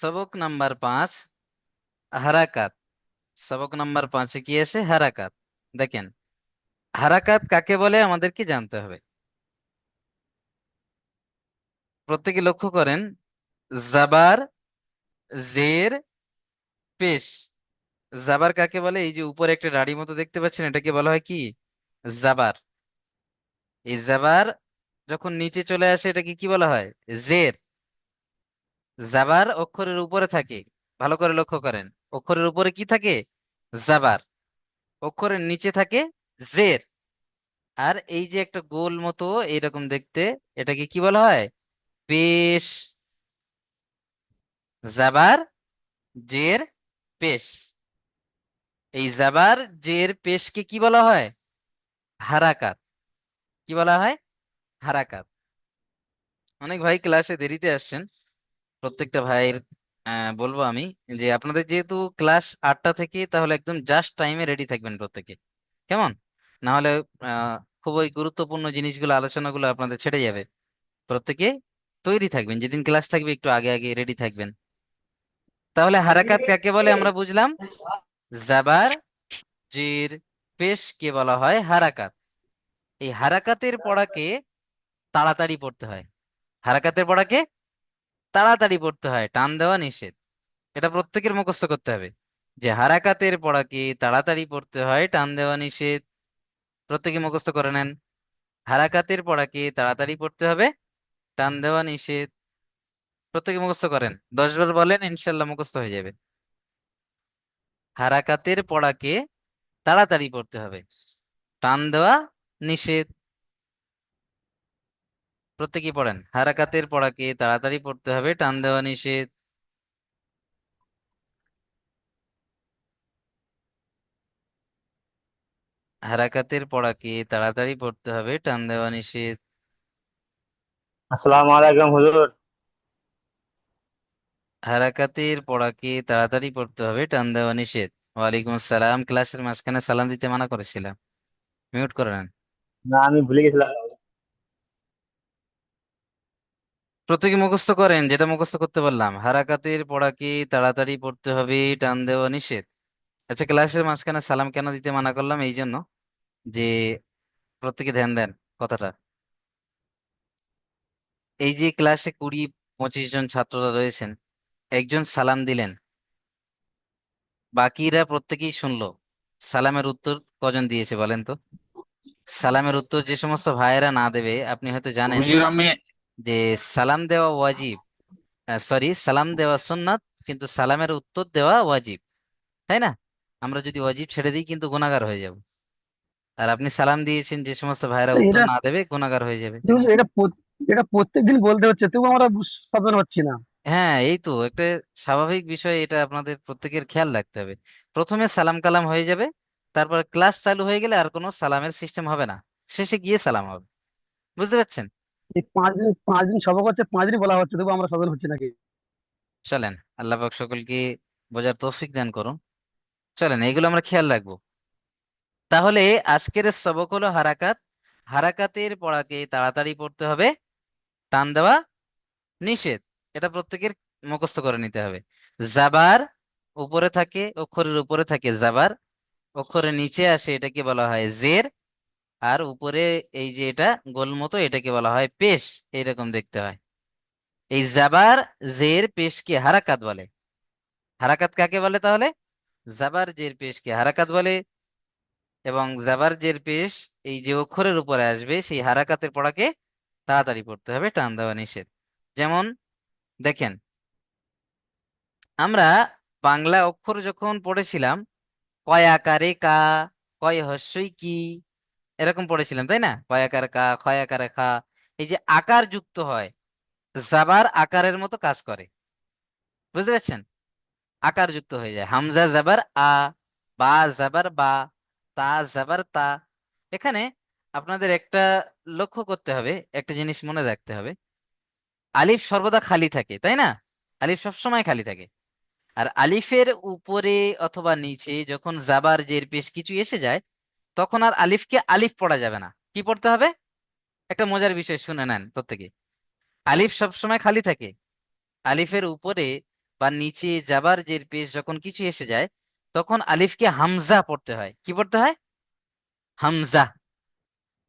সবক নাম্বার 5, হারাকাত। সবক নাম্বার 5-এ কি আছে? হারাকাত। দেখেন, হারাকাত কাকে বলে আমাদেরকে জানতে হবে। প্রত্যেকে লক্ষ্য করেন, জাবার, জের, পেশ। জাবার কাকে বলে? এই যে উপরে একটা রাড়ি মতো দেখতে পাচ্ছেন, এটাকে বলা হয় কি? জাবার। এই জাবার যখন নিচে চলে আসে এটাকে কি বলা হয়? জের। জাবার অক্ষরের উপরে থাকে, ভালো করে লক্ষ্য করেন। অক্ষরের উপরে কি থাকে? জাবার। অক্ষরের নিচে থাকে জের। আর এই যে একটা গোল মতো এইরকম দেখতে, এটাকে কি বলা হয়? পেশ। জাবার, জের, পেশ। এই জাবার, জের, পেশকে কি বলা হয়? হারাকাত। কি বলা হয়? হারাকাত। অনেক ভাই ক্লাসে দেরিতে আসছেন। প্রত্যেকটা ভাইয়ের বলবো আমি, যে আপনাদের যেহেতু ক্লাস 8টা থেকে, তাহলে একদম জাস্ট টাইমে রেডি থাকবেন প্রত্যেকে। কেমন? না হলে খুবই গুরুত্বপূর্ণ জিনিসগুলো, আলোচনাগুলো আপনাদের ছেড়ে যাবে। প্রত্যেকে তৈরি থাকবেন, যেদিন ক্লাস থাকবে একটু আগে আগে রেডি থাকবেন। তাহলে হারাকাত কাকে বলে আমরা বুঝলাম। জাবার, জির, পেশ কে বলা হয়? হারাকাত। এই হারাকাতের পড়াকে তাড়াতাড়ি পড়তে হয়। হারাকাতের পড়াকে তাড়াতাড়ি পড়তে হয়, টান দেওয়া নিষেধ। এটা প্রত্যেকের মুখস্থ করতে হবে, যে হারাকাতের পড়াকে তাড়াতাড়ি পড়তে হয়, টান দেওয়া নিষেধ। প্রত্যেকে মুখস্থ করে নেন। হারাকাতের পড়াকে তাড়াতাড়ি পড়তে হবে, টান দেওয়া নিষেধ। প্রত্যেকে মুখস্থ করেন, 10 বার বলেন, ইনশাল্লাহ মুখস্থ হয়ে যাবে। হারাকাতের পড়াকে তাড়াতাড়ি পড়তে হবে, টান দেওয়া নিষেধ। প্রত্যেকে পড়েন, হারাকাতের পড়াকে তাড়াতাড়ি পড়তে হবে, টান দেওয়া নিষেধ। হারাকাতের পড়াকে তাড়াতাড়ি পড়তে হবে, টান দেওয়া নিষেধ। আসসালামু আলাইকুম হুজুর। হারাকাতের পড়াকে তাড়াতাড়ি পড়তে হবে, টান দেওয়া নিষেধ। ওয়ালাইকুম আসসালাম। ক্লাসের মাঝখানে সালাম দিতে মানা করেছিলাম, মিউট করে নেন। না, আমি ভুলে গেছিলাম। প্রত্যেকে মুখস্থ করেন, যেটা মুখস্থ করতে বললাম, হারাকাতের পড়াকে তাড়াতাড়ি পড়তে হবে, টান দেওয়া নিষেধ। আচ্ছা, ক্লাসের মাঝখানে সালাম কেন দিতে মানা করলাম? এই জন্য যে প্রত্যেকে ধ্যান দেন কথাটা। এই যে ক্লাসে 20-25 জন ছাত্ররা রয়েছেন, একজন সালাম দিলেন, বাকিরা প্রত্যেকেই শুনলো। সালামের উত্তর কজন দিয়েছে বলেন তো? সালামের উত্তর যে সমস্ত ভাইয়েরা না দেবে, আপনি হয়তো জানেন হুজুর আমি যে সালাম দেওয়া ওয়াজিব, সরি, সালাম দেওয়া সুন্নাত, কিন্তু সালামের উত্তর দেওয়া ওয়াজিব, তাই না? আমরা যদি ওয়াজিব ছেড়ে দিই কিন্তু গুনাহগার হয়ে যাব। আর আপনি সালাম দিয়েছেন, যে সমস্ত ভাইয়েরা উত্তর এটা না দেবে গুনাহগার হয়ে যাবে। হুজুর, এটা প্রত্যেকদিন বলতে হচ্ছে, তবু আমরা সচেতন হচ্ছি না। হ্যাঁ, এই তো একটা স্বাভাবিক বিষয়, এটা আপনাদের প্রত্যেকের খেয়াল রাখতে হবে। প্রথমে সালাম কালাম হয়ে যাবে, তারপর ক্লাস চালু হয়ে গেলে আর কোনো সালামের সিস্টেম হবে না, শেষে গিয়ে সালাম হবে। বুঝতে পারছেন? এই 5 দিন সবক হচ্ছে, 5 দিনই বলা হচ্ছে, তবু আমরা সচেতন হচ্ছি নাকি? চলেন, আল্লাহ পাক সকলকে বোঝার তৌফিক দান করুন। চলেন, এগুলো আমরা খেয়াল রাখবো। তাহলে আজকের সবক হলো হারাকাত। হারাকাতের পড়াকে তাড়াতাড়ি পড়তে হবে, টান দেওয়া নিষেধ। এটা প্রত্যেকের মুখস্থ করে নিতে হবে। জাবার উপরে থাকে, অক্ষরের উপরে থাকে জাবার। অক্ষরের নিচে আসে, এটাকে বলা হয় জের। আর উপরে এই যে এটা গোল মতো, এটাকে বলা হয় পেশ। এইরকম দেখতে হয়। এই জাবার, জের, পেশকে হারাকাত বলে। হারাকাত কাকে বলে তাহলে? জাবার, জের, পেশকে হারাকাত বলে। এবং জাবার, জের, পেশ এই যে অক্ষরের উপরে আসবে, সেই হারাকাতের পড়াকে তাড়াতাড়ি পড়তে হবে, টান দেওয়া নিষেধ। যেমন দেখেন, আমরা বাংলা অক্ষর যখন পড়েছিলাম, কয় আকারে কা, কয় হস্যই কি, এরকম পড়েছিলাম তাই না? কয় আকারে কা, ক্ষয় আকারে খা। এই যে আকার যুক্ত হয়, জাবার আকারের মতো কাজ করে। বুঝতে পারছেন? আকার যুক্ত হয়ে যায়। হামজা জাবার আ, বা জাবার বা, তা জাবার তা। এখানে আপনাদের একটা লক্ষ্য করতে হবে, একটা জিনিস মনে রাখতে হবে। আলিফ সর্বদা খালি থাকে, তাই না? আলিফ সবসময় খালি থাকে। আর আলিফের উপরে অথবা নিচে যখন জাবার, জের, পেশ কিছু এসে যায়, তখন আর আলিফকে আলিফ পড়া যাবে না। কি পড়তে হবে? একটা মজার বিষয় শুনে নেন প্রত্যেকে। আলিফ সবসময় খালি থাকে। আলিফের উপরে বা নিচে জাবার জের পেশ যখন কিছু এসে যায়, তখন আলিফকে হামজা পড়তে হয়। কি পড়তে হয়? হামজা।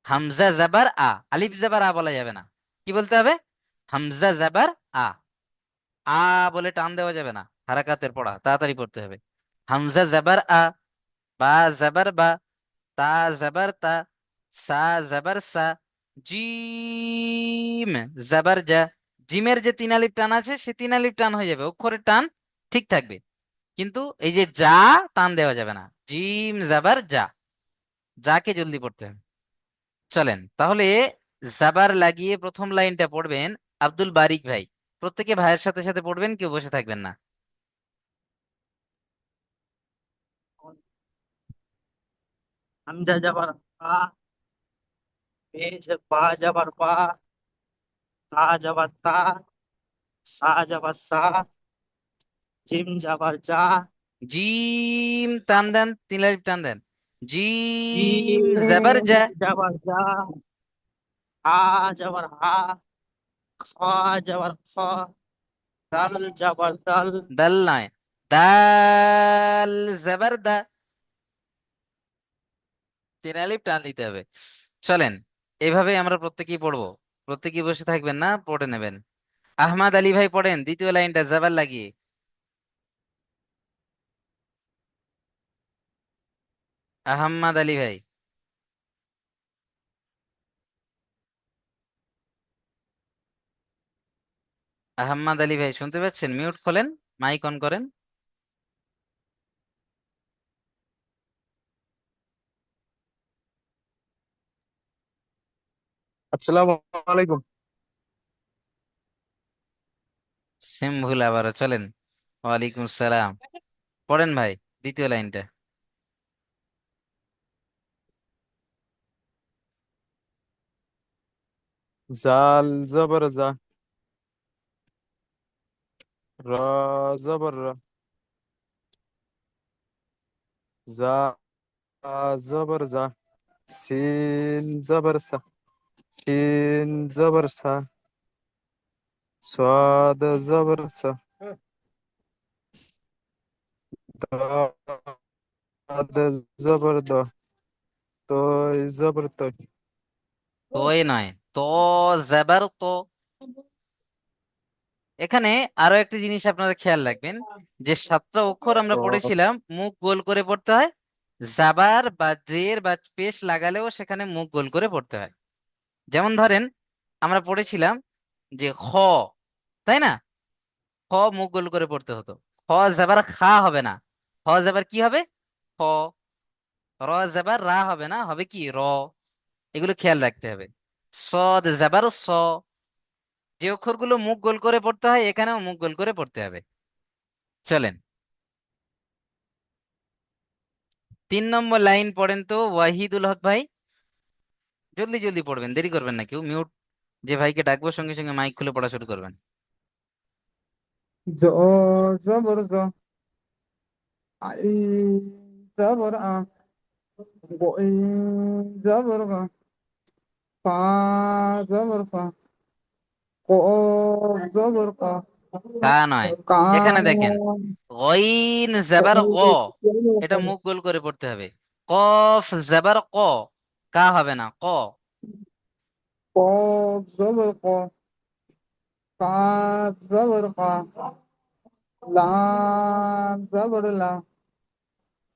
হামজা জাবার আ, আলিফ জাবার আ বলা যাবে না। কি বলতে হবে? হামজা জাবার আ। আ বলে টান দেওয়া যাবে না, হারাকাতের পড়া, তাড়াতাড়ি পড়তে হবে। হামজা জাবার আ, বা জাবার বা, তা জাবার তা, সা জাবার সা, জিম জাবার যা। জিমের যে তিন আলিফ টান আছে, সে তিন আলিফ টান হয়ে যাবে, অক্ষরের টান ঠিক থাকবে। কিন্তু এই যে যা, টান দেওয়া যাবে না। জিম জাবার যা, যাকে জলদি পড়তে হবে। চলেন তাহলে জাবার লাগিয়ে প্রথম লাইনটা পড়বেন আব্দুল বারিক ভাই। প্রত্যেকে ভাইয়ের সাথে সাথে পড়বেন, কেউ বসে থাকবেন না। হামজা যাবার হা, পেশ পা যাবার পা, তা যাবার তা, সা যাবার সা, জিম যাবার যা, জিম টান দেন, তিন লাইন টান দেন। জিম জাবার জিম যা। যাবার যা, হা যাবার হা, খ যাবার খ, দাল যাবার দাল, দাল নয়, দাল জাবার দা। তিন আলিফ টান দিতে হবে। চলেন, এভাবে আমরা প্রত্যেকেই পড়বো। প্রত্যেকেই বসে থাকবেন না, পড়ে নেবেন। আহমাদ আলী ভাই পড়েন দ্বিতীয় লাইনটা জাবার লাগিয়ে। আহম্মদ আলী ভাই। আহম্মদ আলী ভাই শুনতে পাচ্ছেন? মিউট খোলেন, মাইক অন করেন। আসসালামু আলাইকুম। সেম ভুল আবারও, চলেন। ওয়ালাইকুম সালাম। পড়েন ভাই দ্বিতীয় লাইনটা। জাল জবর জা, রা জবর রা, জা জবর জা, সিন জবর সা, শিন জবর সা, সাদ জবর সা, দাদ জবর দ, তয় জবর তয়। তোয় নয়, তো জাবার তো। এখানে আরো একটা জিনিস আপনারা খেয়াল রাখবেন, যে সাতটা অক্ষর আমরা তো পড়েছিলাম মুখ গোল করে পড়তে হয়। জাবার বা জের বা পেশ লাগালেও সেখানে মুখ গোল করে পড়তে হয়। যেমন ধরেন, আমরা পড়েছিলাম যে খ, তাই না? খ মুখ গোল করে পড়তে হতো। খ জাবার খা হবে না, খ জাবার কি হবে? খ। র জাবার রা হবে না, হবে কি? র। এগুলো খেয়াল রাখতে হবে। সদ জাবার স। যে অক্ষরগুলো মুখ গোল করে পড়তে হয়, এখানেও মুখ গোল করে পড়তে হবে। চলেন, 3 নম্বর লাইন পড়েন তো ওয়াহিদুল হক ভাই। জলদি জলদি পড়বেন, দেরি করবেন না কেউ। মিউট, যে ভাইকে ডাকবো সঙ্গে সঙ্গে মাইক খুলে পড়া শুরু করবেন। জ জবর জ, আই জবর আ, গই জবর গা, ফা জবর ফা, কফ জবর কা, কা নয়, এখানে কাফ দেখেন, গইন জাবার গ, জবর এটা কা, মুখ গোল করে পড়তে হবে। কফ জাবার ক, কা হবে না, ক। কফ জবর ক, কাফ জবর কা, লাম জবর লা,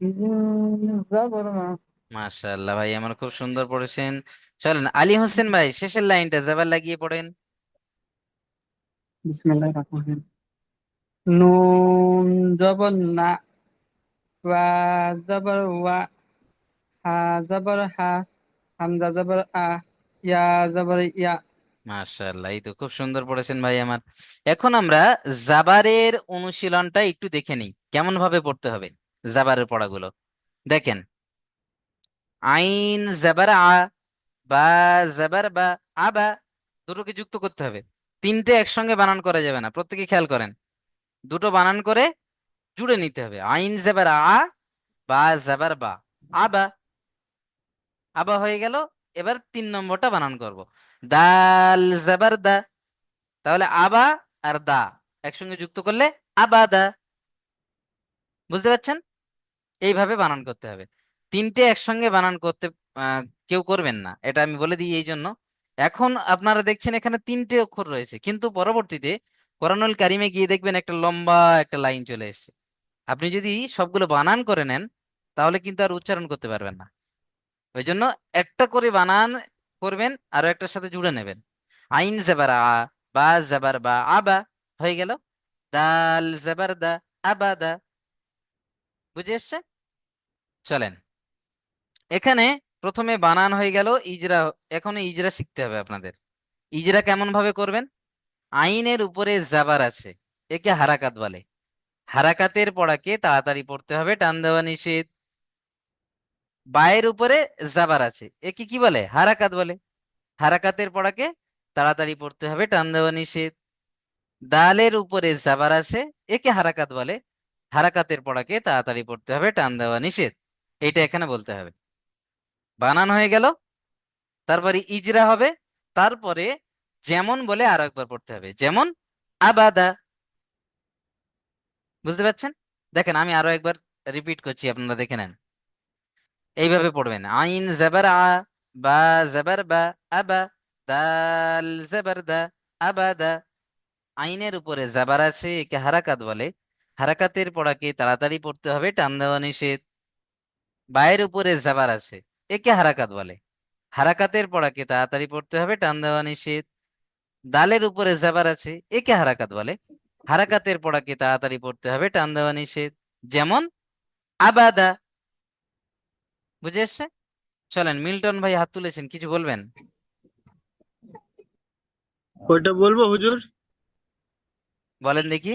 মিম জবর মা। মাশাআল্লাহ ভাই, আমার খুব সুন্দর পড়েছেন। চলেন আলী হোসেন ভাই শেষের লাইনটা জাবার লাগিয়ে পড়েন। বিসমিল্লাহির রহমানির রহিম। নুন জবর না, ওয়া জবর ওয়া, হা জবর হা, হামজা জবর আ, ইয়া জবর ইয়া। মাশাআল্লাহ, এই তো খুব সুন্দর পড়েছেন ভাই আমার। এখন আমরা জাবারের অনুশীলনটা একটু দেখে নিই, কেমন ভাবে পড়তে হবে জাবারের পড়াগুলো। দেখেন, আইন জাবার আ, বা জাবার বা, আবা, দুটোকে যুক্ত করতে হবে। তিনটে একসঙ্গে বানান করা যাবে না, প্রত্যেকে খেয়াল করেন। দুটো বানান করে জুড়ে নিতে হবে। আইন জাবার আ, বা জাবার বা, আবা। আবা হয়ে গেল। এবার 3 নম্বরটা বানান করব, দাল জাবার দা। তাহলে আবা আর দা একসঙ্গে যুক্ত করলে আবাদা। বুঝতে পারছেন? এইভাবে বানান করতে হবে। তিনটে একসঙ্গে বানান করতে কেউ করবেন না, এটা আমি বলে দিই এই জন্য। এখন আপনারা দেখছেন এখানে তিনটে অক্ষর রয়েছে, কিন্তু পরবর্তীতে কোরআনুল কারিমে গিয়ে দেখবেন একটা লম্বা একটা লাইন চলে এসেছে। আপনি যদি সবগুলো বানান করে নেন তাহলে কিন্তু আর উচ্চারণ করতে পারবেন না। ওই জন্য একটা করে বানান করবেন, আরো একটার সাথে জুড়ে নেবেন। আইন জেবার আ, বা জেবার বা, আবা হয়ে গেল। দাল জেবার দা, আবাদা। বুঝে এসছে? চলেন, এখানে প্রথমে বানান হয়ে গেল, ইজরা। এখন ইজরা শিখতে হবে আপনাদের। ইজরা কেমন ভাবে করবেন? আইনের উপরে জাবার আছে, একে হারাকাত বলে। হারাকাতের পড়াকে তাড়াতাড়ি পড়তে হবে, টান দেওয়া নিষেধ। বায়ের উপরে জাবার আছে, একে কি বলে? হারাকাত বলে। হারাকাতের পড়াকে তাড়াতাড়ি পড়তে হবে, টান দেওয়া নিষেধ। দালের উপরে জাবার আছে, একে হারাকাত বলে। হারাকাতের পড়াকে তাড়াতাড়ি পড়তে হবে, টান দেওয়া নিষেধ। এটা এখানে বলতে হবে। বানান হয়ে গেল, তারপরে ইজরা হবে। তারপরে যেমন বলে আরো একবার পড়তে হবে, যেমন আবাদা। বুঝতে পারছেন? দেখেন আমি আরো একবার রিপিট করছি, আপনারা দেখে নেন। এইভাবে পড়বেন, আইন জবর আ, বা জবর বা, আবা। দাল জবর দা, আবাদা। আইনের উপরে জাবার আছে, একে হারাকাত বলে। হারাকাতের পড়াকে তাড়াতাড়ি পড়তে হবে, টান দেওয়া নিষেধ। বায়ের উপরে জাবার আছে, একে হারাকাত বলে। হারাকাতের পড়াকে তাড়াতাড়ি পড়তে হবে, টান দেওয়া নিষেধ। দালের উপরে জাবার আছে, একে হারাকাত বলে। হারাকাতের পড়াকে তাড়াতাড়ি পড়তে হবে, টান দেওয়া নিষেধ। যেমন আবাদা। বুঝে এসছে? চলেন, মিল্টন ভাই হাত তুলেছেন, কিছু বলবেন? ওইটা বলবো হুজুর? বলেন দেখি।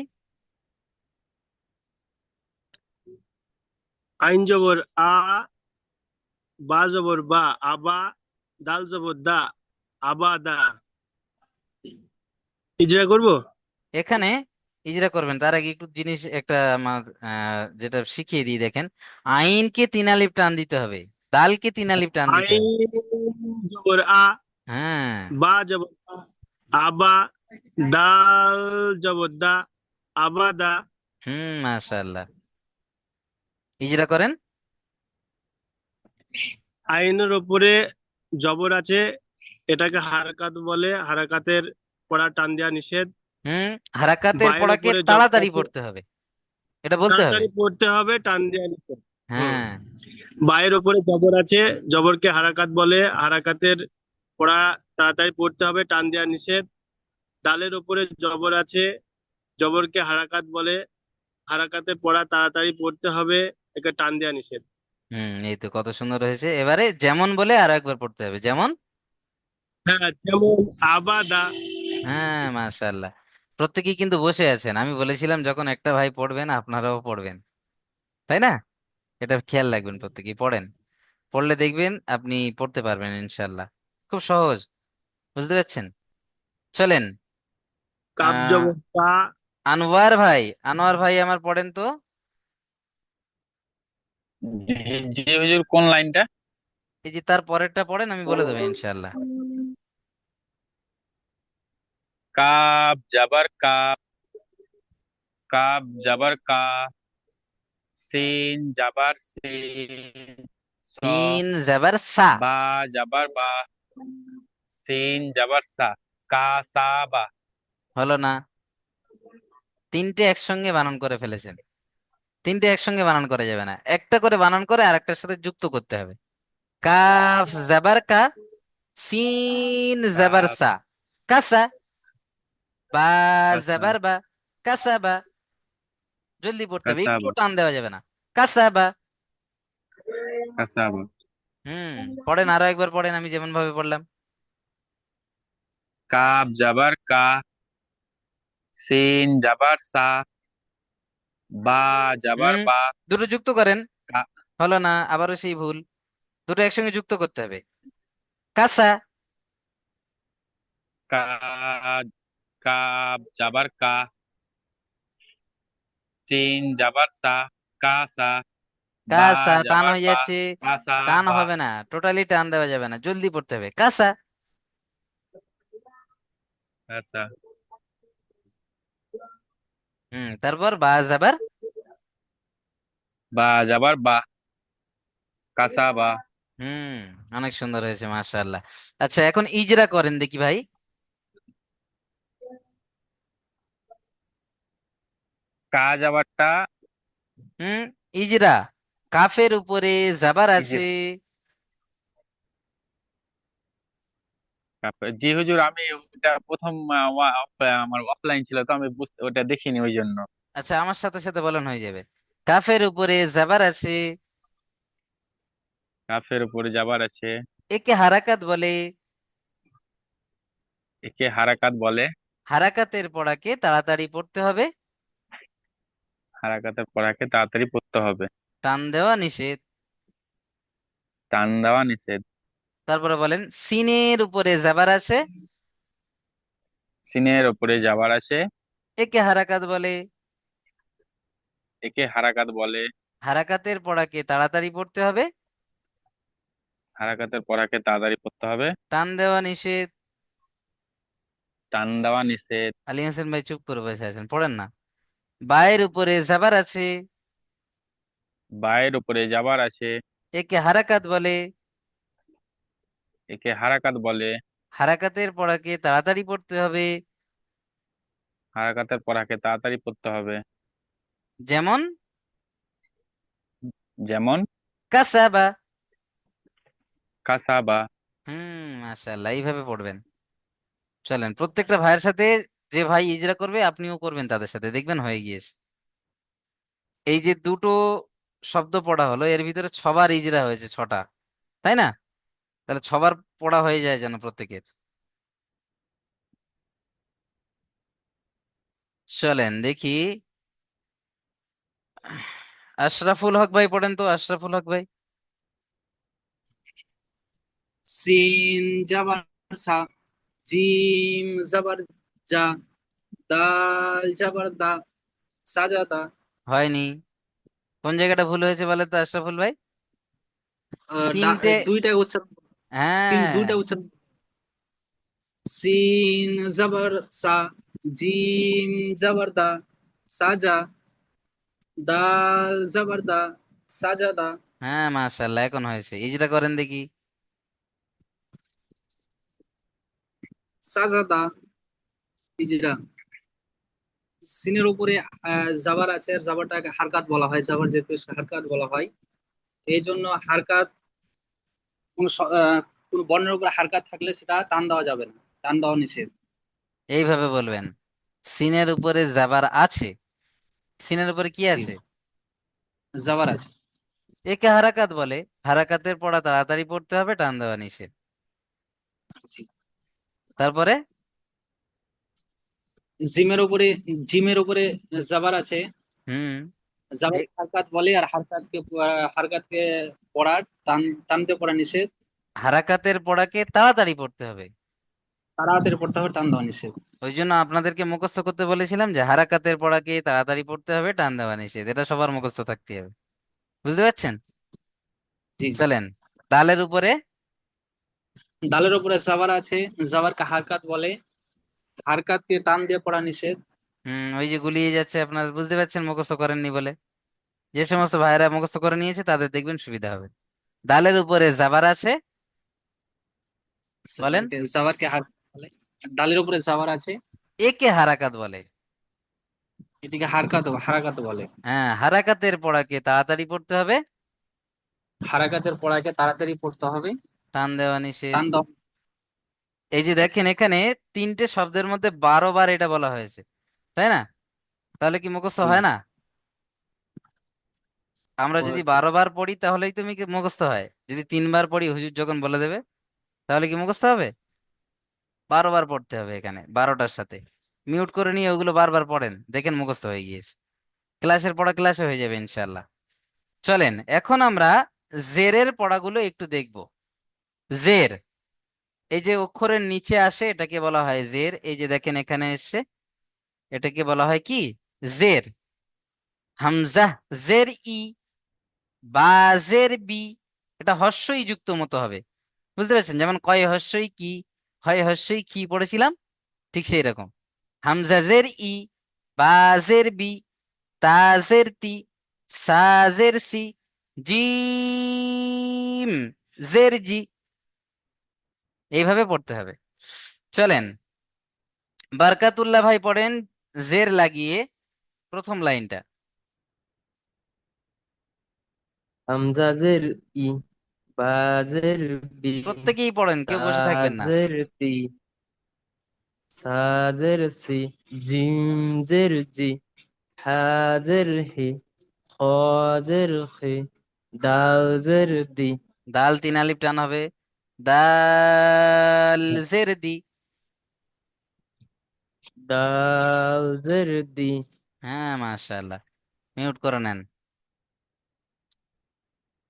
আইন জবর আ, বা জবর বা, আবা, দাল জবর দা, আবাদা। ইজরা করব? এখানে ইজরা করবেন তার আগে একটু জিনিস একটা আমার যেটা শিখিয়ে দিই, দেখেন। আইনকে 3 আলিফ টান দিতে হবে, দালকে 3 আলিফ টান দিতে আইন হবে। জবর আ, হ্যাঁ। বা জবর বা, আবা, দাল জবর দা, আবাদা। মাশাআল্লাহ। ইজরা করেন। আইনের ওপরে জবর আছে, এটাকে হারাকাত বলে। হারাকাতের পড়া টান দেওয়া নিষেধ। হুম হারাকাতের বায়ের পড়াকে ওপরে জবর তাড়াতাড়ি আছে, পড়তে হবে, এটা বলতে হবে। তাড়াতাড়ি পড়তে হবে, টান দেওয়া নিষেধ। হুম। হ্যাঁ। বায়ের ওপরে জবর আছে, জবরকে হারাকাত বলে। হারাকাতের পড়া তাড়াতাড়ি পড়তে হবে, টান দেওয়া নিষেধ। ডালের ওপরে জবর আছে, জবরকে হারাকাত বলে। হারাকাতের পড়া তাড়াতাড়ি পড়তে হবে, একে টান দেওয়া নিষেধ। এই তো কত সুন্দর হয়েছে। এবারে যেমন বলে আরো একবার পড়তে হবে, যেমন। হ্যাঁ, যেমন আবাদা। হ্যাঁ, মাশাআল্লাহ। প্রত্যেকেই কিন্তু বসে আছেন, আমি বলেছিলাম যখন একটা ভাই পড়বেন আপনারাও পড়বেন, তাই না? এটা খেয়াল রাখবেন, প্রত্যেকেই পড়েন। পড়লে দেখবেন আপনি পড়তে পারবেন ইনশাল্লাহ। খুব সহজ। বুঝতে পারছেন? চলেন। কাব আহ জবর কা। আনোয়ার ভাই, আনোয়ার ভাই আমার পড়েন তো। জি জি হুজুর, কোন লাইনটা? এই যে তার পরেরটা পড়েন, আমি বলে দেবো ইনশাল্লাহ। কাব জাবার কাব, কাব জাবার কা, সিন জাবার সিন, স, সিন জাবার সা। বা জাবার বা, সিন জাবার সা, কা সা বা। হলো না? তিনটে একসঙ্গে বানান করে ফেলেছেন। তিনটে একসঙ্গে বানান করা যাবে না, একটা করে বানান করে আরেকটার সাথে যুক্ত করতে হবে। কাফ জাবার কা, সিন জাবার কাব সা, কাসা। বা কাসা, জাবার বা, কাসা বা। জলদি পড়তে হবে, কাসা একটু বা, টান দেওয়া যাবে না। কাসা বা। কাসা বা। হুম পড়েন, আরো একবার পড়েন, আমি যেমন ভাবে পড়লাম। কাব জাবার কা, সিন জাবার সা, বা জাবার হুম বা, দুটো যুক্ত করেন। কা, হলো না, আবারও সেই ভুল। দুটো একসঙ্গে যুক্ত করতে হবে। কাসা। কা, কাব জাবার কা, সিন জাবার সা, কাসা, বা কাসা টান জাবার হয়ে বা, যাচ্ছে। কাসা টান বা। হবে না, টোটালি টান দেওয়া যাবে না, জলদি পড়তে হবে। কাসা। আচ্ছা। তারপর বা জাবার বা যাবার বা, কাসাবা। হুম অনেক সুন্দর হয়েছে মাশাআল্লাহ। আচ্ছা এখন ইজরা করেন দেখি ভাই। কা যাবারটা হুম ইজরা, কাফের উপরে জাবার আছে। ইজির। তারপরে জি হুজুর, আমি ওটা প্রথম আমার অফলাইন ছিল তো, আমি ওটা দেখিনি ওই জন্য। আচ্ছা আমার সাথে সাথে বলেন হয়ে যাবে। কাফের উপরে জাবার আছে, কাফের উপরে যাবার আছে, একে হারাকাত বলে। একে হারাকাত বলে। হারাকাতের পড়াকে তাড়াতাড়ি পড়তে হবে, হারাকাতের পড়াকে তাড়াতাড়ি পড়তে হবে। টান দেওয়া নিষেধ। টান দেওয়া নিষেধ। তারপরে বলেন সিনের উপরে জাবার আছে, সিনের উপরে যাবার আছে, একে হারাকাত বলে। একে হারাকাত বলে। হারাকাতের পড়াকে তাড়াতাড়ি পড়তে হবে, হারাকাতের পড়াকে তাড়াতাড়ি পড়তে হবে। টান দেওয়া নিষেধ। টান দেওয়া নিষেধ। আলী হোসেন ভাই চুপ করে বসে আছেন, পড়েন না। বায়ের উপরে জাবার আছে, বায়ের উপরে যাবার আছে, একে হারাকাত বলে। একে হারাকাত বলে। হারাকাতের পড়াকে তাড়াতাড়ি পড়তে হবে, হারাকাতের পড়াকে তাড়াতাড়ি পড়তে হবে। যেমন যেমন কাসাবা। কাসাবা। মাশাআল্লাহ এইভাবে পড়বেন। চলেন প্রত্যেকটা ভাইয়ের সাথে, যে ভাই ইজরা করবে আপনিও করবেন তাদের সাথে, দেখবেন হয়ে গিয়েছে। এই যে দুটো শব্দ পড়া হলো এর ভিতরে ছবার ইজরা হয়েছে, ছটা, তাই না? তাহলে ছবার পড়া হয়ে যায় যেন প্রত্যেকের। চলেন দেখি। আশরাফুল হক ভাই পড়েন তো, আশরাফুল হক ভাই। সিন জাবার সা, জিম জাবার জা, দাল জাবার দা, সাজাদা। হয়নি, কোন জায়গাটা ভুল হয়েছে বলে তো আশরাফুল ভাই? তিনটে। দুইটা উচ্চারণ, হ্যাঁ। দুইটা উচ্চারণ। সিন জাবার সা, জিম জাবার দা, সাজা, দাল জাবার দা, সাজাদা। হ্যাঁ মাশাআল্লাহ এখন হয়েছে, ইজরা করেন দেখি। সাজাদা, ইজরা। সিনের উপরে জাবার আছে, আর জাবারটাকে হারকাত বলা হয়, জাবার যে পেশ হারকাত বলা হয়। এই জন্য হারকাত, কোন কোন বর্ণের উপরে হারকাত থাকলে সেটা টান দেওয়া যাবে না, টান দেওয়া নিষেধ। এইভাবে বলবেন, সিনের উপরে জাবার আছে, সিনের উপরে কি জি, আছে? জাবার আছে। একে হারাকাত বলে। হারাকাতের পড়া তাড়াতাড়ি পড়তে হবে, টান দেওয়া নিষেধ। জি। তারপরে জিমের উপরে, জিমের উপরে জাবার আছে, হুম জাবার এ- হারকাত বলে, আর হারকাতকে পড়া, টানতে পড়া নিষেধ। হারাকাতের পড়াকে তাড়াতাড়ি পড়তে হবে। তাড়াতাড়ি পড়তে হবে, টান দেওয়া নিষেধ। ওই জন্য আপনাদেরকে মুখস্থ করতে বলেছিলাম যে হারাকাতের পড়াকে তাড়াতাড়ি পড়তে হবে, টান দেওয়া নিষেধ, এটা সবার মুখস্থ থাকতে হবে। বুঝতে পারছেন? জি, জি। চলেন দালের উপরে। দালের উপরে জাবার আছে, জাবারকে হারকাত বলে, হারকাতকে টান দিয়ে পড়া নিষেধ। ওই যে গুলিয়ে যাচ্ছে আপনার, বুঝতে পারছেন মুখস্থ করেননি বলে। যে সমস্ত ভাইয়েরা মুখস্থ করে নিয়েছে তাদের দেখবেন সুবিধা হবে। দালের উপরে জাবার আছে, বলেন। জাবারকে হারকাত বলে। ডালের উপরে জাবার আছে, একে হারাকাত বলে। এটিকে হারাকাত বলে। হ্যাঁ হারাকাতের পড়াকে তাড়াতাড়ি পড়তে হবে, হারাকাতের পড়াকে তাড়াতাড়ি পড়তে হবে, টান দেওয়া নিষেধ। টান দেওয়া। এই যে দেখেন এখানে তিনটে শব্দের মধ্যে 12 বার এটা বলা হয়েছে, তাই না? তাহলে কি মুখস্থ জি। হয় না? আমরা ও, যদি 12 বার পড়ি তাহলেই তুমি কি মুখস্থ হয়? যদি 3 বার পড়ি হুজুর যখন বলে দেবে, তাহলে কি মুখস্থ হবে? 12 বার পড়তে হবে এখানে, 12টার সাথে। মিউট করে নিয়ে ওগুলো বারবার পড়েন, দেখেন মুখস্থ হয়ে গিয়েছে। ক্লাসের পড়া ক্লাসে হয়ে যাবে ইনশাল্লাহ। চলেন এখন আমরা জেরের পড়াগুলো একটু দেখব। জের, এই যে অক্ষরের নিচে আসে এটাকে বলা হয় জের। এই যে দেখেন এখানে এসছে, এটাকে বলা হয় কি? জের। হামজা জের ই, বা জের বি, এটা হস্যই যুক্ত মতো হবে। বুঝতে পারছেন? যেমন কয় হস্যই কি, হয় হস্যই কি পড়েছিলাম, ঠিক সেই রকম। হামজা জের ই, বাজের বি, তাজের তি, সাজের সি, জিম জের জি। এইভাবে পড়তে হবে। চলেন, বারকাতুল্লাহ ভাই পড়েন জের লাগিয়ে প্রথম লাইনটা। হামজা জের ই, বা জের বি, প্রত্যেকেই পড়েন, কেউ তা বসে থাকবেন না। জের তি, সা জের সি, জিম জের জি, হা জের হি, খ জের খি, দাল জের দি, দাল তিন আলিফ টান হবে। দাল জের দি। দাল জের দি। হ্যাঁ, মাশাআল্লাহ, মিউট করে নেন।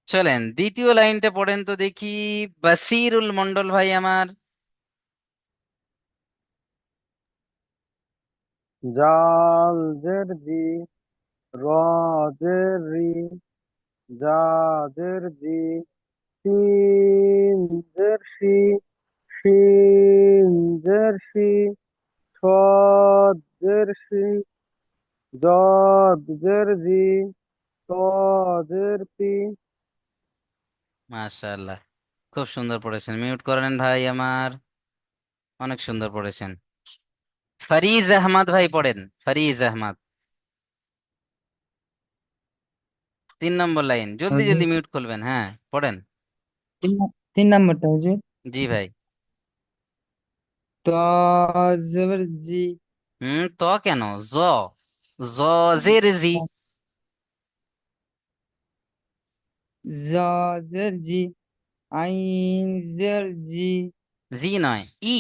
চলেন দ্বিতীয় লাইনটা পড়েন তো দেখি, বাসিরুল মন্ডল ভাই আমার। জাল জের জি, র জের রি, জা জের জি, সিন জের সি, শিন জের সি, সদ জের সি, জদ জের জি, ত জের তি। মাশাআল্লাহ, খুব সুন্দর পড়েছেন, মিউট করে নেন ভাই আমার। অনেক সুন্দর পড়েছেন। ফারিজ আহমদ ভাই পড়েন, ফারিজ আহমদ 3 নম্বর লাইন, জলদি হুজুর জলদি মিউট খুলবেন, হ্যাঁ পড়েন। তিন নাম্বারটা হুজুর। জি ভাই। ত জবর জি, তো কেন, জ, জ জের জি। জ জের জি, আইন জের জি, জি নয়, ই,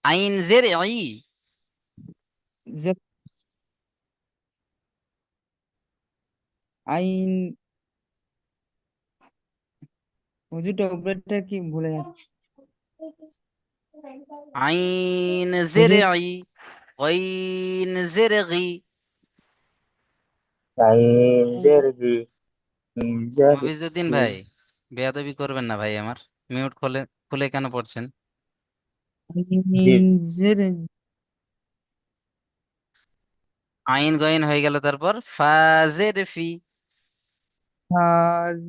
আইন জের ই। জের আইন। হুজুরটা উপরেরটা কি ভুলে যাচ্ছে। আইন জের হুজুর ই, গইন জের গি। আইন জের গি, মিম জের মফিজউদ্দিন মি, ভাই, বেয়াদবি করবেন না ভাই আমার। মিউট খুলে খুলে কেন পড়ছেন? জি। আইন জের আইন গইন হয়ে গেল, তারপর ফাজের ফি।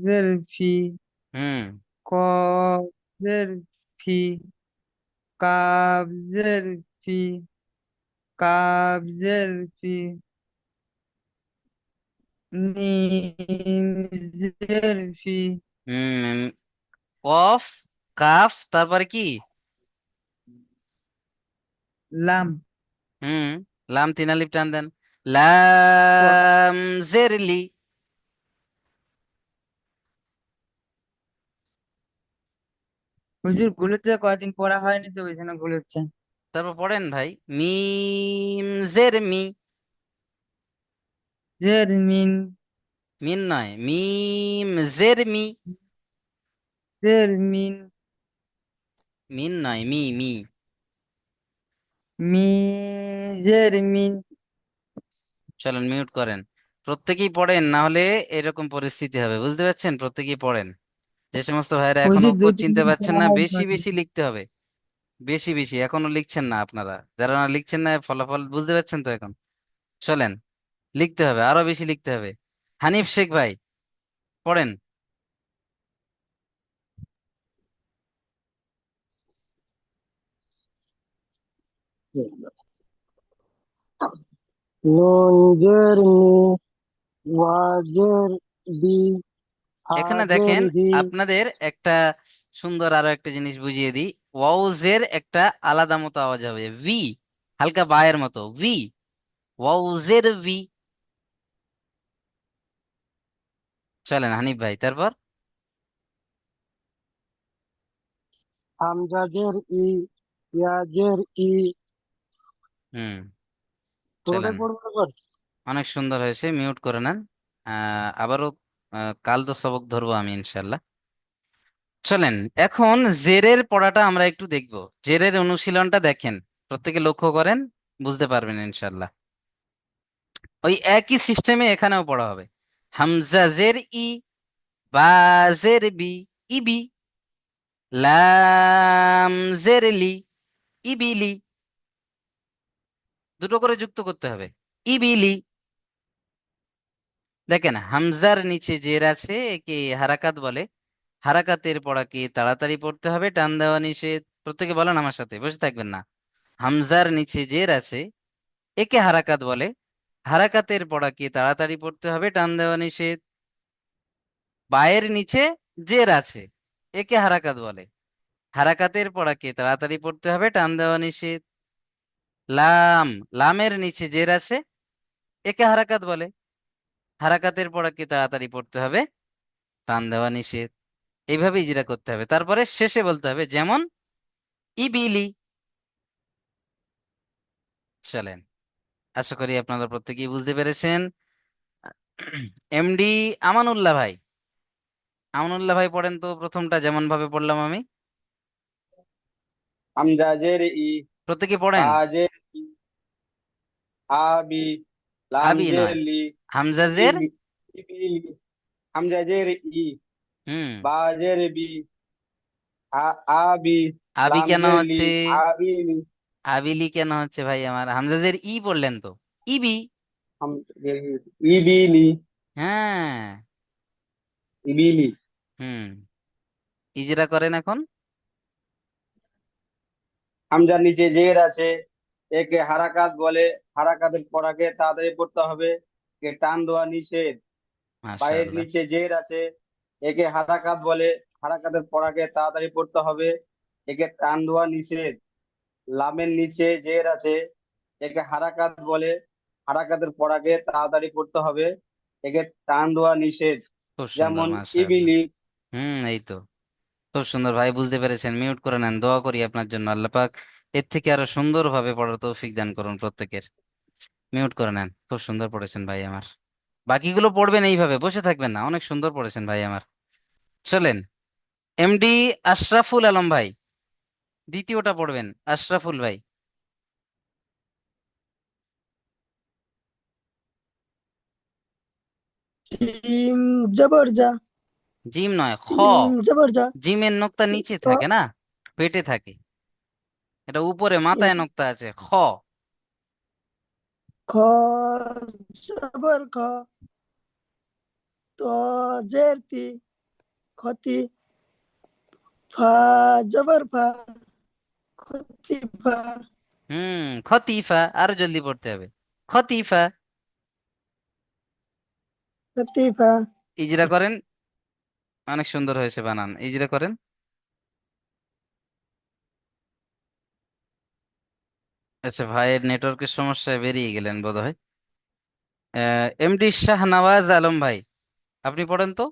জের ফি, হুম। কফ জের ফি, কাব জের ফি, কাব জের ফি, মিম জের ফি, হুম, কফ, কাফ, তারপর কি? লাম। হুম, লাম তিন আলিফ টান দেন। লাম জেরলি। হুজুর গুলোতে কয়দিন পড়া হয়নি তো ওই জন্য গুলোচ্ছে। তারপর পড়েন ভাই, মিম জের মি। জের মিন, মিন নয়, মিম জের মি। জের মিন, মিন নয়, মি মি। মি জের মিন। চলেন মিউট করেন, প্রত্যেকেই পড়েন, না হলে এরকম পরিস্থিতি হবে, বুঝতে পারছেন? প্রত্যেকেই পড়েন। যে সমস্ত ভাইরা এখনো হুজুর দুই অক্ষর তিন চিনতে দিন পারছেন পড়া না, হয়নি বেশি বেশি লিখতে হবে। বেশি বেশি, এখনো লিখছেন না আপনারা, যারা না লিখছেন না ফলাফল বুঝতে পারছেন তো এখন। চলেন, লিখতে হবে, আরো বেশি লিখতে হবে। হানিফ শেখ ভাই পড়েন। নুন জের নি, ওয়া জের বি, হা এখানে জের দেখেন, হি। আপনাদের একটা সুন্দর আরো একটা জিনিস বুঝিয়ে দিই। ওয়াউজের একটা আলাদা মতো আওয়াজ হবে, ভি, হালকা বায়ের মতো ভি, ওয়াউজের ভি। চলেন হানিফ ভাই, তারপর। হামজা জের ই, ইয়া জের ই। হুম। পুরোটাই চলেন, পড়বো এবার? অনেক সুন্দর হয়েছে, মিউট করে নেন। আবারও কাল তো সবক ধরবো আমি ইনশাল্লাহ। চলেন, এখন জেরের পড়াটা আমরা একটু দেখব। জেরের অনুশীলনটা দেখেন, প্রত্যেকে লক্ষ্য করেন, বুঝতে পারবেন ইনশাল্লাহ। ওই একই সিস্টেমে এখানেও পড়া হবে। হামজা জের ই, বা জের বি, ইবি, লাম জের লি, ইবিলি। দুটো করে যুক্ত করতে হবে। ইবিলি। দেখেন হামজার নিচে জের আছে, একে হারাকাত বলে। হারাকাতের পড়াকে তাড়াতাড়ি পড়তে হবে, টান দেওয়া নিষেধ। প্রত্যেকে বলেন আমার সাথে, বসে থাকবেন না। হামজার নিচে জের আছে, একে হারাকাত বলে। হারাকাতের পড়াকে তাড়াতাড়ি পড়তে হবে, টান দেওয়া নিষেধ। বায়ের নিচে জের আছে, একে হারাকাত বলে। হারাকাতের পড়াকে তাড়াতাড়ি পড়তে হবে, টান দেওয়া নিষেধ। লাম, লামের নিচে জের আছে, একে হারাকাত বলে। হারাকাতের পড়াকে তাড়াতাড়ি পড়তে হবে, টান দেওয়া নিষেধ। এইভাবেই যেটা করতে হবে, তারপরে শেষে বলতে হবে যেমন ইবিলি। চলেন, আশা করি আপনারা প্রত্যেকেই বুঝতে পেরেছেন। এমডি আমানুল্লাহ ভাই, আমানুল্লাহ ভাই পড়েন তো প্রথমটা যেমন ভাবে পড়লাম আমি। হামজা জের ই, প্রত্যেকে পড়েন। বা জের ই, আবি, লাম আবি জের নয়, লি, হামজা জের। ইবি, ইবিলি। হামজা জের ই, হুম। বা জের বি, আবি, আবি লাম কেন জের লি, হচ্ছে? আবিলি। আবিলি কেন হচ্ছে ভাই আমার? হামজা জের ই পড়লেন তো, ইবি। হামজা জের ই, ইবিলি, হ্যাঁ। ইবিলি। হুম, ইজরা করেন এখন। হামজার নিচে জের আছে, একে হারাকাত বলে। হারাকাতের পড়াকে তাড়াতাড়ি পড়তে হবে, একে টান দেওয়া নিষেধ। পায়ের মাশাআল্লাহ। নিচে জের আছে, একে হারাকাত বলে। হারাকাতের পড়াকে তাড়াতাড়ি পড়তে হবে, একে টান দেওয়া নিষেধ। লামের নিচে জের আছে, একে হারাকাত বলে। হারাকাতের পড়াকে তাড়াতাড়ি পড়তে হবে, একে টান দেওয়া নিষেধ। খুব সুন্দর, যেমন মাশাআল্লাহ। ইবিলি। এই তো, খুব সুন্দর ভাই, বুঝতে পেরেছেন। মিউট করে নেন, দোয়া করি আপনার জন্য আল্লাহ পাক এর থেকে আরো সুন্দর ভাবে পড়ার তৌফিক দান করুন প্রত্যেকের। মিউট করে নেন, খুব সুন্দর পড়েছেন ভাই আমার। বাকিগুলো পড়বেন এইভাবে, বসে থাকবেন না। অনেক সুন্দর পড়েছেন ভাই আমার। চলেন, এমডি আশরাফুল আলম ভাই, দ্বিতীয়টা পড়বেন। আশরাফুল ভাই। জিম জবর জা, জিম নয়, খ। জিম জবর জা, জিমের নোক্তা নিচে খ থাকে না, পেটে থাকে। এটা উপরে মাথায় নোক্তা আছে, খ। খ জবর খ, তো জের তি, খতি, ফা জবর ফা, খতিফা, খতিফা, আরো জলদি পড়তে হবে। খতিফা। খতিফা। ইজরা করেন, অনেক সুন্দর হয়েছে বানান, ইজরা করেন। আচ্ছা, ভাইয়ের নেটওয়ার্কের সমস্যায় বেরিয়ে গেলেন বোধহয়। এমডি শাহনওয়াজ আলম ভাই, আপনি পড়েন তো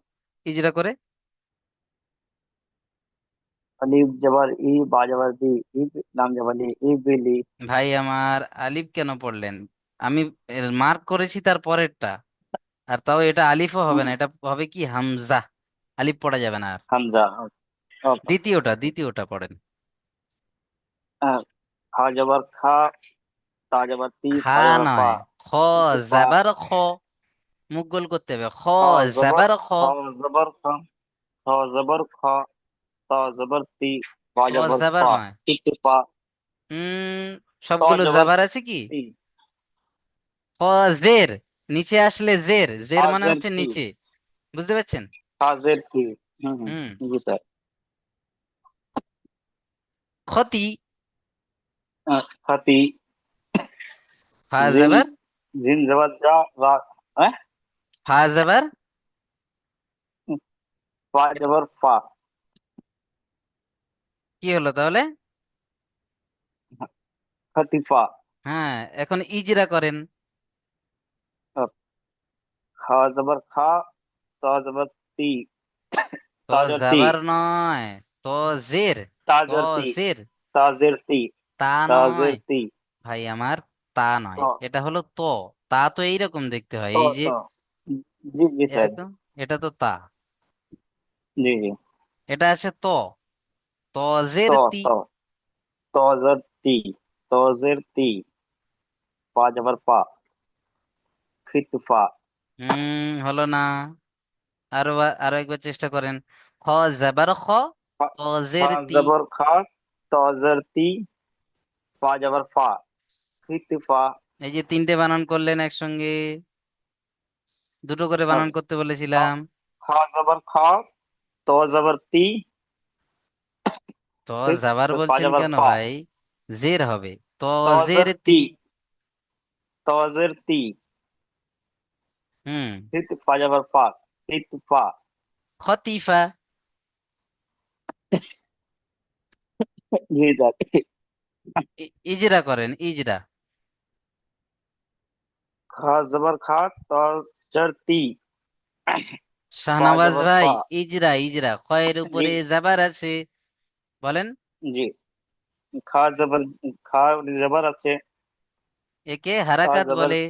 ইজরা করে। अलीफ जबर ई बा जबर बी इब लाम जबर ली इबिली ভাই আমার, আলিফ কেন পড়লেন? আমি মার্ক করেছি তার পরেরটা, আর তাও এটা আলিফও হবে না, এটা হবে কি হামজা। আলিফ পড়া যাবে না আর। हमजा ओके দ্বিতীয়টা, দ্বিতীয়টা পড়েন। खा जबर खा ता जबर ती খা फा जबर फा নয়, খ। इत्तिफा জাবার খ, মুখ গোল করতে হবে। খ खा जबर জাবার খ। खा जबर खा खा जबर खा ता जबर ती फा খ जबर জাবার फा নয়। इत्तिफा উম ता সবগুলো जबर জাবার আছে কি? ती খ জের, নিচে আসলে জের, জের মানে हाजिर হচ্ছে ती নিচে। বুঝতে পারছেন? हाजिर ती হুম। जी सर ক্ষতি। खती ফা जिन জাবার, जिन जबर जा रा ফা জাবার। फा जबर फा কি হলো তাহলে? खतीफा হ্যাঁ, এখন ইজরা করেন। खा जबर खा ता जबर ती তো ताजर ती জাবার নয়, তো জের। তো ताजर ती জের, ताजिर ती তা নয় ताजिर ती ভাই আমার, তা নয়, तो এটা হলো তো। তা তো এইরকম দেখতে হয়, तो এই যে तो जी जी सर এরকম। এটা তো তা, जी जी এটা আছে তো। তো জের तो তি। तो ताजर ती ताजिर ती फा जबर फा खितफा হলো না। আরো একবার চেষ্টা করেন। খ জাবার খ, তো खा জের তি। जबर खा ताजर ती फा जबर फा खितफा এই যে তিনটে বানান করলেন একসঙ্গে, দুটো করে খ বানান করতে বলেছিলাম। খ জবর খ, ত জবর তি, তো ঠিক, যাবার ফা বলছেন জবর কেন ফা, ভাই? জের হবে তো। ত জের জের তি। তি, ত জের তি, হুম। ঠিক, ফা জবর ফা, ঠিক, ফা। খতিফা। জি স্যার। ইজরা করেন, ইজরা। খ জবর খা, ত জের তি, ফা শাহনওয়াজ জবর ভাই, ফা। ইজরা ইজরা খয়ের জি উপরে জাবার আছে, বলেন। জি, খা জবর, খা জবর আছে, একে তা হারাকাত জবর, বলে।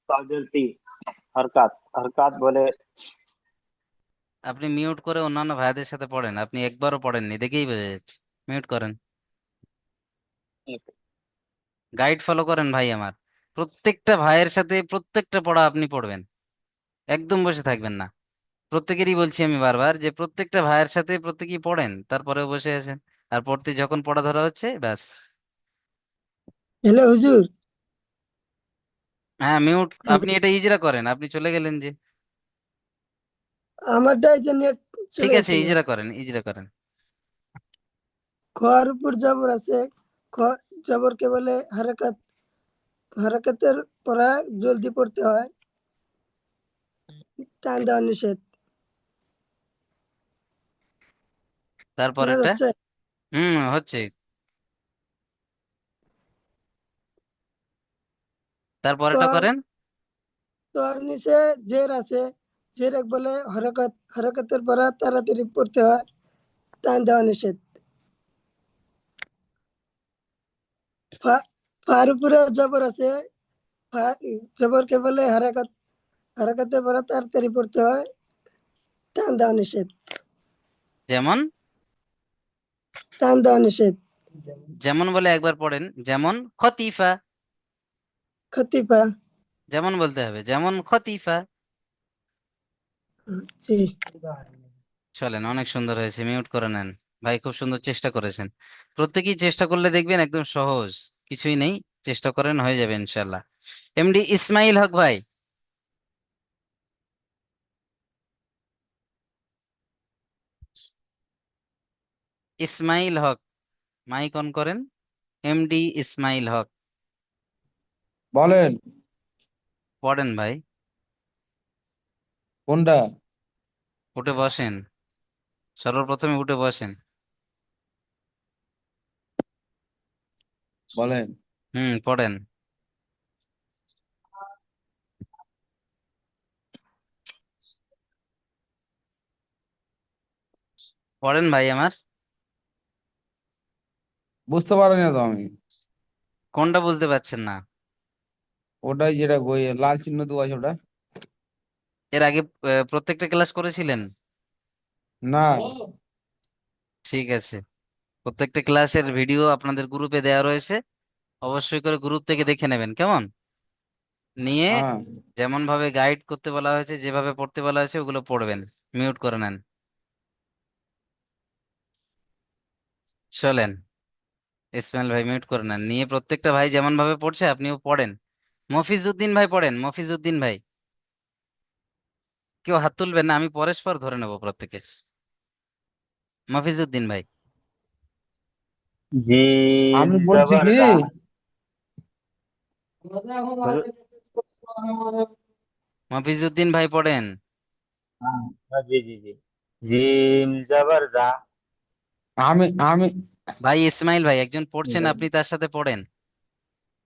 তা জের তি, হরকাত, হরকাত বলে। আপনি মিউট করে অন্যান্য ভাইদের সাথে পড়েন, আপনি একবারও পড়েননি দেখেই বোঝা যাচ্ছে। মিউট করেন। গাইড ফলো করেন ভাই আমার। প্রত্যেকটা ভাইয়ের সাথে প্রত্যেকটা পড়া আপনি পড়বেন, একদম বসে থাকবেন না। প্রত্যেকেরই বলছি আমি বারবার যে প্রত্যেকটা ভাইয়ের সাথে প্রত্যেকেই পড়েন, তারপরেও বসে আছেন। আর পড়তে যখন পড়া ধরা হচ্ছে ব্যাস। হ্যালো হুজুর। হ্যাঁ মিউট। হ্যালো, আপনি এটা ইজরা করেন, আপনি চলে গেলেন যে। আমারটাই যে নেট চলে ঠিক আছে, গেছিল। ইজরা করেন, ইজরা করেন। খর উপর জবর আছে, খ জবরকে বলে হারাকাত, হারাকাতের পড়া জলদি পড়তে হয়, টান দেওয়া নিষেধ। শোনা তারপরেরটা। যাচ্ছে? হচ্ছে। তারপরেরটা তোর করেন। তোর নিচে জের আছে, জের এক বলে হরকত, হরকতের পড়া তাড়াতাড়ি পড়তে হয়, টান দেওয়া নিষেধ। ফা, ফার উপরে জবর আছে, ফা জবরকে বলে হারাকাত, হারাকাতের পড়া তাড়াতাড়ি পড়তে হয়, টান দেওয়া নিষেধ। যেমন। টান দেওয়া নিষেধ। যেমন বলে একবার পড়েন, যেমন খতিফা। খতিফা। যেমন বলতে হবে, যেমন খতিফা। জি। চলেন, অনেক সুন্দর হয়েছে, মিউট করে নেন। ভাই খুব সুন্দর চেষ্টা করেছেন। প্রত্যেকেই চেষ্টা করলে দেখবেন একদম সহজ, কিছুই নেই। চেষ্টা করেন, হয়ে যাবে ইনশাল্লাহ। এমডি ইসমাইল হক ভাই। ইসমাইল হক, মাইক অন করেন। এমডি ইসমাইল হক, বলেন। পড়েন ভাই। কোনটা? উঠে বসেন, সর্বপ্রথমে উঠে বসেন। বলেন। পড়েন। পড়েন ভাই আমার। বুঝতে পারিনি তো আমি। কোনটা বুঝতে পারছেন না? ওটাই যেটা বই লাল চিহ্ন দেওয়া আছে ওটা। এর আগে প্রত্যেকটা ক্লাস করেছিলেন? না। ঠিক আছে, প্রত্যেকটা ক্লাসের ভিডিও আপনাদের গ্রুপে দেওয়া রয়েছে, অবশ্যই করে গ্রুপ থেকে দেখে নেবেন কেমন। নিয়ে হ্যাঁ। যেমন ভাবে গাইড করতে বলা হয়েছে, যেভাবে পড়তে বলা হয়েছে ওগুলো পড়বেন। মিউট করে নেন। চলেন, ইসমাইল ভাই মিউট করে নেন। নিয়ে প্রত্যেকটা ভাই যেমন ভাবে পড়ছে আপনিও পড়েন। মফিজউদ্দিন ভাই পড়েন, মফিজউদ্দিন ভাই। কেউ হাত তুলবেন না, আমি পরস্পর ধরে নেব প্রত্যেকের। মফিজউদ্দিন ভাই। জিম আমি বলছি জবর কি, জা। হুজুর, মফিজউদ্দিন ভাই পড়েন। জি জি জি, জিম জবর জা। আমি আমি ভাই ইসমাইল ভাই, একজন পড়ছেন, আপনি তার সাথে পড়েন,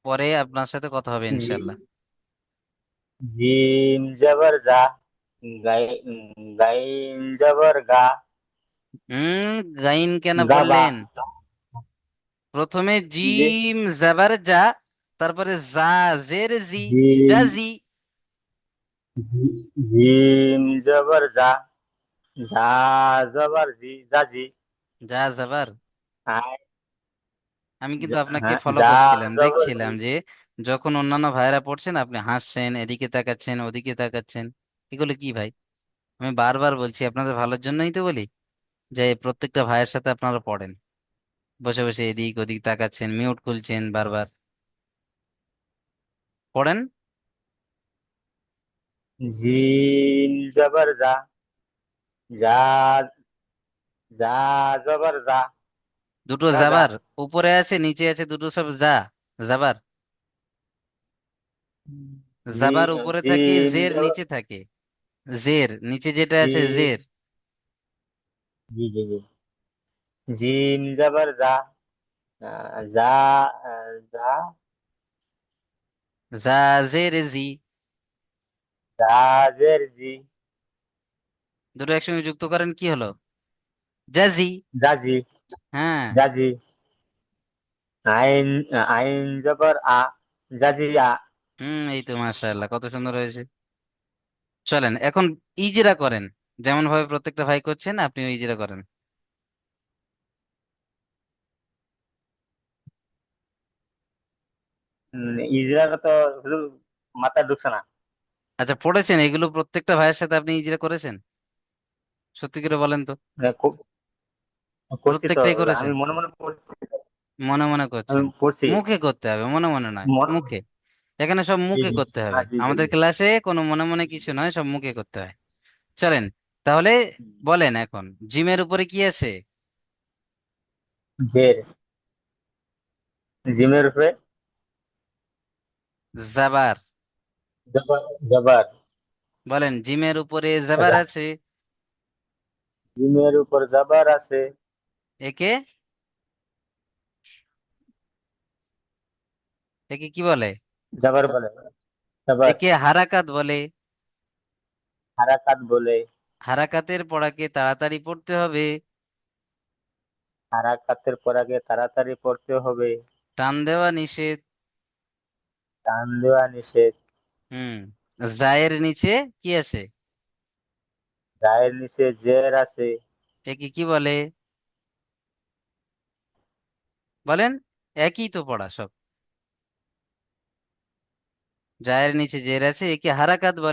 পরে আপনার সাথে কথা হবে ইনশাল্লাহ। জিম জবর জা, গাই, গাইন জবর গা, হুম। গাইন কেন গাবা। পড়লেন? প্রথমে জি, জিম জাবার যা, তারপরে যা, জের জি, জিম, জাজি। জিম জবর জা, ঝা জবর জি, জাজি। যা যাবার। আই, আমি কিন্তু আপনাকে হ্যাঁ, ফলো যা করছিলাম, জবর জি। দেখছিলাম যে যখন অন্যান্য ভাইয়েরা পড়ছেন আপনি হাসছেন, এদিকে তাকাচ্ছেন, ওদিকে তাকাচ্ছেন। এগুলো কি ভাই? আমি বারবার বলছি, আপনাদের ভালোর জন্যই তো বলি যে প্রত্যেকটা ভাইয়ের সাথে আপনারা পড়েন। বসে বসে এদিক ওদিক তাকাচ্ছেন, মিউট খুলছেন বারবার। পড়েন। জিম জবর জা, যা, যা জবর যা, দুটো যা যা। জাবার উপরে আছে নিচে আছে, দুটো সব জাবার। জি, জাবার উপরে থাকে, জিম জের জবর, নিচে থাকে। জের নিচে যেটা জি, আছে জের। জি, জি, জি। জিম জবর যা, যা, যা, জা জের জি। যা জের জি, দুটো একসঙ্গে যুক্ত করেন কি হলো? জাজি। জাজি, হ্যাঁ। জাজি। আইন, আইন জবর আ, জাজি আ। এই তো মাশাআল্লাহ, কত সুন্দর হয়েছে। চলেন এখন ইজিরা করেন, যেমন ভাবে প্রত্যেকটা ভাই করছেন আপনিও ইজিরা করেন। ইজরায়েল তো শুধু মাথা ঢুকছে না। আচ্ছা, পড়েছেন এগুলো প্রত্যেকটা ভাইয়ের সাথে আপনি ইজিরা করেছেন? সত্যি করে বলেন তো। মানে করছি তো, প্রত্যেকটাই আমি করেছেন? মনে মনে করছি, মনে মনে আমি করছেন? করছি। মুখে করতে হবে, মনে মনে নয়, মুখে। এখানে সব জি, মুখে জি, করতে হবে, হ্যাঁ, জি, জি, আমাদের জি। ক্লাসে কোনো মনে মনে কিছু নয়, সব মুখে করতে হয়। চলেন তাহলে, বলেন এখন জিমের উপরে কি আছে? জের, জিমের উপরে জাবার। জবর, জবর। বলেন জিমের উপরে জাবার রা- আছে। জিমের উপর জবর আছে, একে, একে কি বলে? জবর বলে, জবর। একে হারাকাত বলে। হারাকাত বলে, হারাকাতের পড়াকে তাড়াতাড়ি পড়তে হবে। হারাকাতের পর আগে তাড়াতাড়ি পড়তে হবে। টান দেওয়া নিষেধ। টান দেওয়া নিষেধ। হুম। জায়ের নিচে কি আছে? গায়ের নিচে জের আছে, একে কি বলে? বলেন, একই তো পড়া সব। জায়ের নিচে জের আছে, একে হারাকাত বলে।